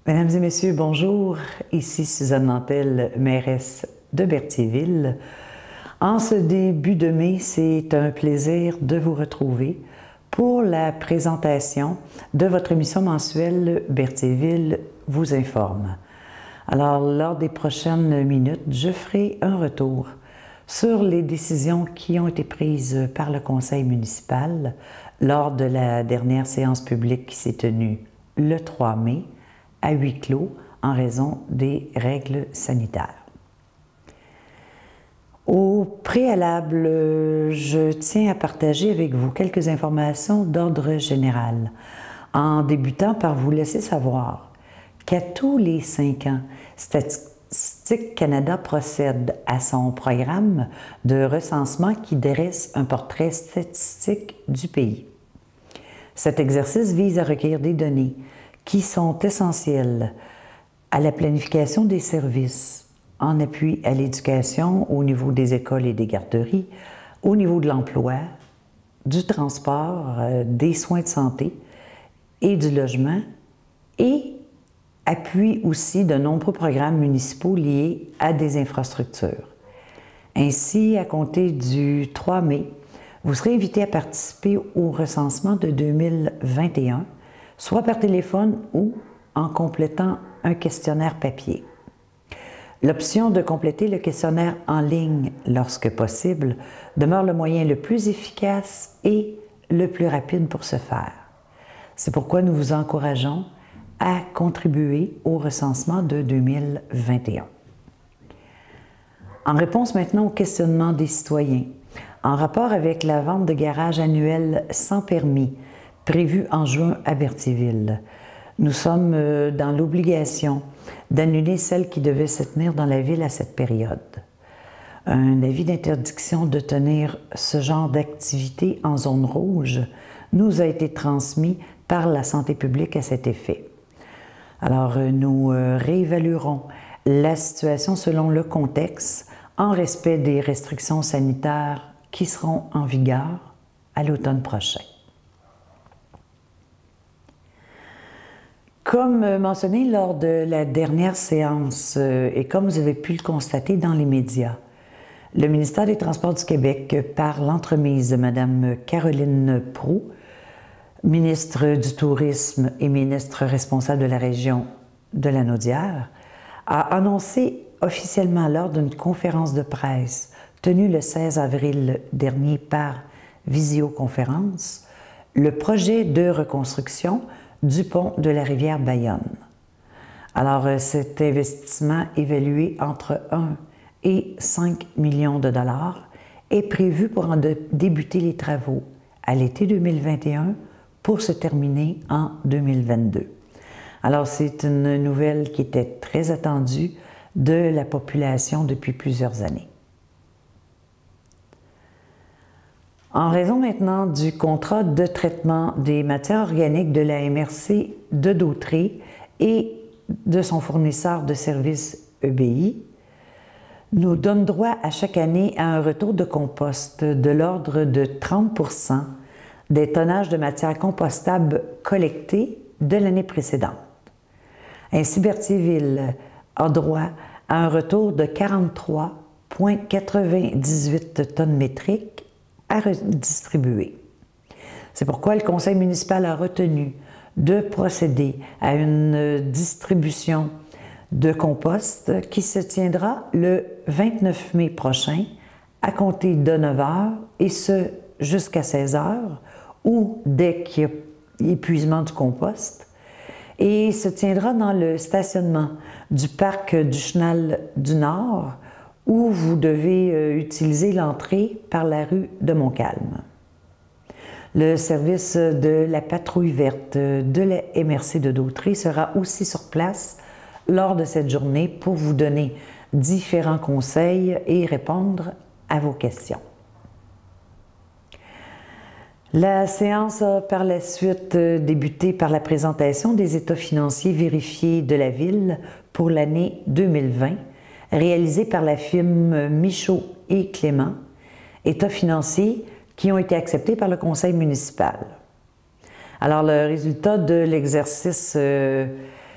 Mesdames et messieurs, bonjour. Ici Suzanne Nantel, mairesse de Berthierville. En ce début de mai, c'est un plaisir de vous retrouver pour la présentation de votre émission mensuelle Berthierville vous informe. Alors, lors des prochaines minutes, je ferai un retour sur les décisions qui ont été prises par le conseil municipal lors de la dernière séance publique qui s'est tenue le 3 mai à huis clos en raison des règles sanitaires. Au préalable, je tiens à partager avec vous quelques informations d'ordre général, en débutant par vous laisser savoir qu'à tous les 5 ans, Statistique Canada procède à son programme de recensement qui dresse un portrait statistique du pays. Cet exercice vise à recueillir des données qui sont essentielles à la planification des services, en appui à l'éducation au niveau des écoles et des garderies, au niveau de l'emploi, du transport, des soins de santé et du logement, et appui aussi de nombreux programmes municipaux liés à des infrastructures. Ainsi, à compter du 3 mai, vous serez invité à participer au recensement de 2021, soit par téléphone ou en complétant un questionnaire papier. L'option de compléter le questionnaire en ligne lorsque possible demeure le moyen le plus efficace et le plus rapide pour ce faire. C'est pourquoi nous vous encourageons à contribuer au recensement de 2021. En réponse maintenant au questionnement des citoyens, en rapport avec la vente de garage annuelle sans permis prévue en juin à Berthierville, nous sommes dans l'obligation d'annuler celle qui devait se tenir dans la ville à cette période. Un avis d'interdiction de tenir ce genre d'activité en zone rouge nous a été transmis par la santé publique à cet effet. Alors, nous réévaluerons la situation selon le contexte en respect des restrictions sanitaires qui seront en vigueur à l'automne prochain. Comme mentionné lors de la dernière séance et comme vous avez pu le constater dans les médias, le ministère des Transports du Québec, par l'entremise de Mme Caroline Proulx, ministre du Tourisme et ministre responsable de la région de la Naudière, a annoncé officiellement lors d'une conférence de presse tenue le 16 avril dernier par visioconférence le projet de reconstruction du pont de la rivière Bayonne. Alors, cet investissement évalué entre 1 et 5 millions de dollars est prévu pour en débuter les travaux à l'été 2021 pour se terminer en 2022. Alors, c'est une nouvelle qui était très attendue de la population depuis plusieurs années. En raison maintenant du contrat de traitement des matières organiques de la MRC de Dautré et de son fournisseur de services EBI, nous donne droit à chaque année à un retour de compost de l'ordre de 30% des tonnages de matières compostables collectés de l'année précédente. Ainsi, Berthierville a droit à un retour de 43,98 tonnes métriques à redistribuer. C'est pourquoi le conseil municipal a retenu de procéder à une distribution de compost qui se tiendra le 29 mai prochain à compter de 9 h et ce jusqu'à 16 h ou dès qu'il y a épuisement du compost et se tiendra dans le stationnement du parc du Chenal du Nord où vous devez utiliser l'entrée par la rue de Montcalm. Le service de la patrouille verte de la MRC de Dautré sera aussi sur place lors de cette journée pour vous donner différents conseils et répondre à vos questions. La séance a par la suite débuté par la présentation des états financiers vérifiés de la Ville pour l'année 2020, réalisés par la firme Michaud et Clément, états financiers qui ont été acceptés par le conseil municipal. Alors, le résultat de l'exercice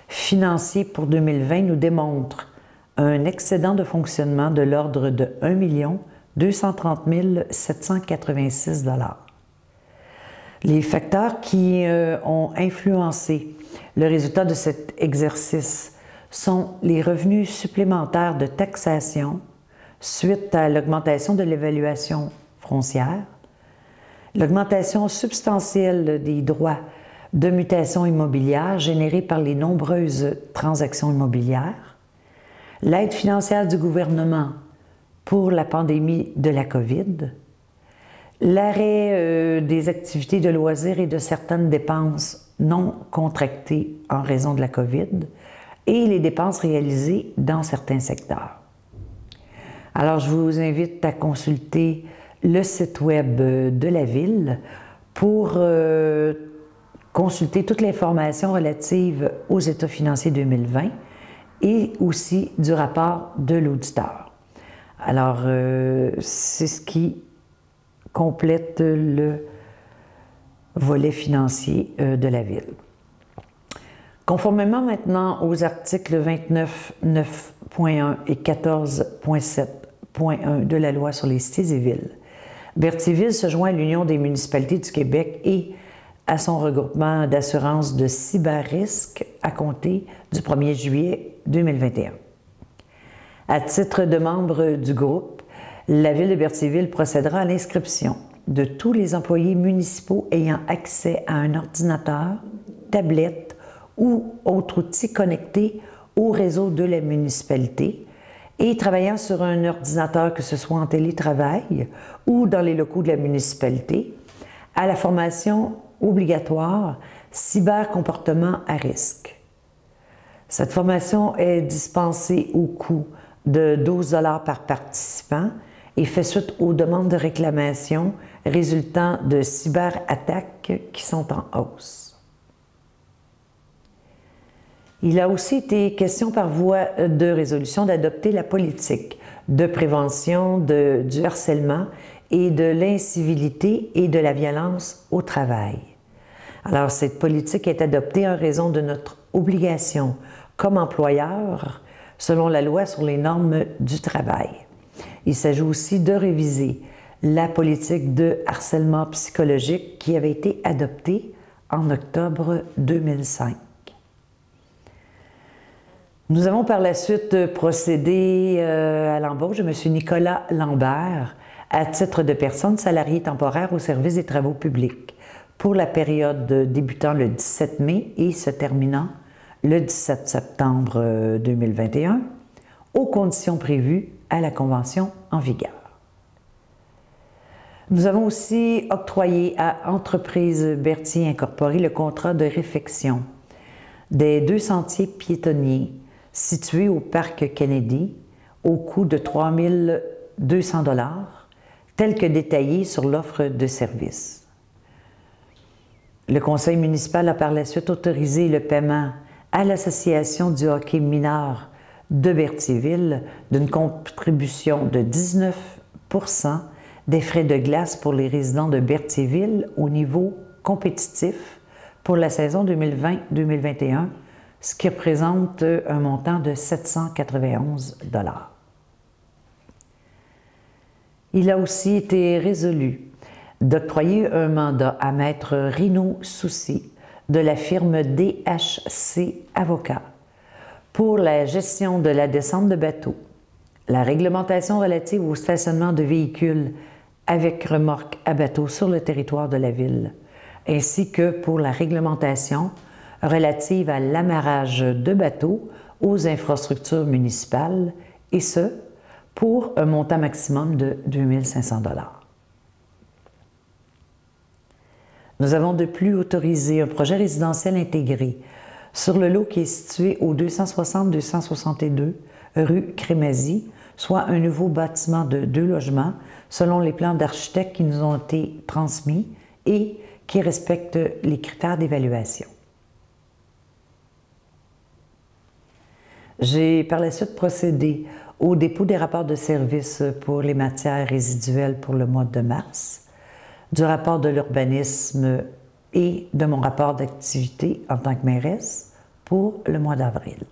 financier pour 2020 nous démontre un excédent de fonctionnement de l'ordre de 1 230 786 $. Les facteurs qui ont influencé le résultat de cet exercice sont les revenus supplémentaires de taxation suite à l'augmentation de l'évaluation foncière, l'augmentation substantielle des droits de mutation immobilière générés par les nombreuses transactions immobilières, l'aide financière du gouvernement pour la pandémie de la COVID, l'arrêt des activités de loisirs et de certaines dépenses non contractées en raison de la COVID et les dépenses réalisées dans certains secteurs. Alors, je vous invite à consulter le site web de la Ville pour consulter toute l'information relative aux états financiers 2020 et aussi du rapport de l'auditeur. Alors, c'est ce qui complète le volet financier de la Ville. Conformément maintenant aux articles 29.9.1 et 14.7.1 de la loi sur les cités et villes, Berthierville se joint à l'Union des municipalités du Québec et à son regroupement d'assurance de cyberrisque à compter du 1er juillet 2021. À titre de membre du groupe, la Ville de Berthierville procédera à l'inscription de tous les employés municipaux ayant accès à un ordinateur, tablette ou autre outil connecté au réseau de la municipalité et travaillant sur un ordinateur, que ce soit en télétravail ou dans les locaux de la municipalité, à la formation obligatoire cybercomportement à risque. Cette formation est dispensée au coût de 12 $ par participant et fait suite aux demandes de réclamation résultant de cyberattaques qui sont en hausse. Il a aussi été question par voie de résolution d'adopter la politique de prévention du harcèlement et de l'incivilité et de la violence au travail. Alors, cette politique est adoptée en raison de notre obligation comme employeur selon la loi sur les normes du travail. Il s'agit aussi de réviser la politique de harcèlement psychologique qui avait été adoptée en octobre 2005. Nous avons par la suite procédé à l'embauche de M. Nicolas Lambert à titre de personne salariée temporaire au service des travaux publics pour la période débutant le 17 mai et se terminant le 17 septembre 2021, aux conditions prévues à la Convention en vigueur. Nous avons aussi octroyé à Entreprise Berthier Incorporée le contrat de réfection des 2 sentiers piétonniers situés au Parc Kennedy au coût de 3 200 $, tel que détaillé sur l'offre de service. Le conseil municipal a par la suite autorisé le paiement à l'Association du hockey mineur de Berthierville d'une contribution de 19 % des frais de glace pour les résidents de Berthierville au niveau compétitif pour la saison 2020-2021, ce qui représente un montant de 791 $. Il a aussi été résolu d'octroyer un mandat à Maître Rino Soucy de la firme DHC Avocats pour la gestion de la descente de bateaux, la réglementation relative au stationnement de véhicules avec remorque à bateau sur le territoire de la Ville, ainsi que pour la réglementation relative à l'amarrage de bateaux aux infrastructures municipales, et ce, pour un montant maximum de 2 500 $. Nous avons de plus autorisé un projet résidentiel intégré sur le lot qui est situé au 260-262 rue Crémazie, soit un nouveau bâtiment de 2 logements selon les plans d'architectes qui nous ont été transmis et qui respectent les critères d'évaluation. J'ai par la suite procédé au dépôt des rapports de service pour les matières résiduelles pour le mois de mars, du rapport de l'urbanisme et de mon rapport d'activité en tant que mairesse pour le mois d'avril.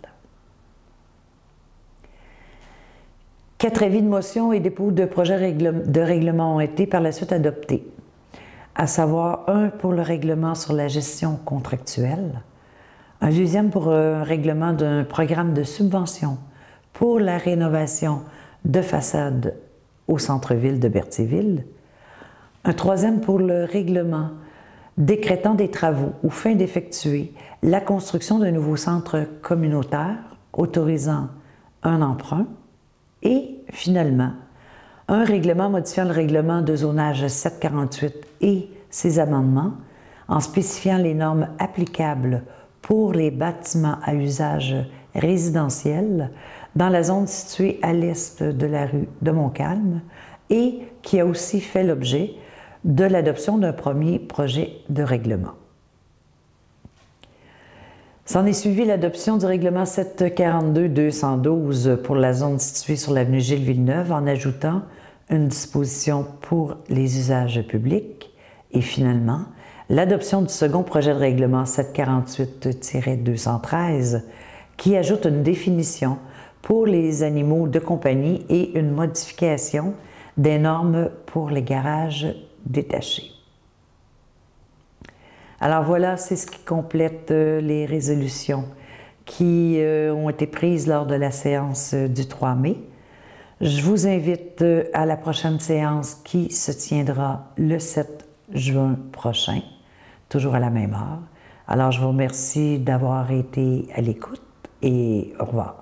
4 avis de motion et dépôt de projets de règlement ont été par la suite adoptés, à savoir un pour le règlement sur la gestion contractuelle, un deuxième pour un règlement d'un programme de subvention pour la rénovation de façade au centre-ville de Berthierville, un troisième pour le règlement décrétant des travaux ou fin d'effectuer la construction d'un nouveau centre communautaire autorisant un emprunt, et finalement, un règlement modifiant le règlement de zonage 748 et ses amendements en spécifiant les normes applicables pour les bâtiments à usage résidentiel dans la zone située à l'est de la rue de Montcalm et qui a aussi fait l'objet de l'adoption d'un premier projet de règlement. S'en est suivi l'adoption du règlement 742-212 pour la zone située sur l'avenue Gilles-Villeneuve en ajoutant une disposition pour les usages publics et finalement l'adoption du second projet de règlement 748-213 qui ajoute une définition pour les animaux de compagnie et une modification des normes pour les garages détachés. Alors voilà, c'est ce qui complète les résolutions qui ont été prises lors de la séance du 3 mai. Je vous invite à la prochaine séance qui se tiendra le 7 juin prochain, toujours à la même heure. Alors je vous remercie d'avoir été à l'écoute et au revoir.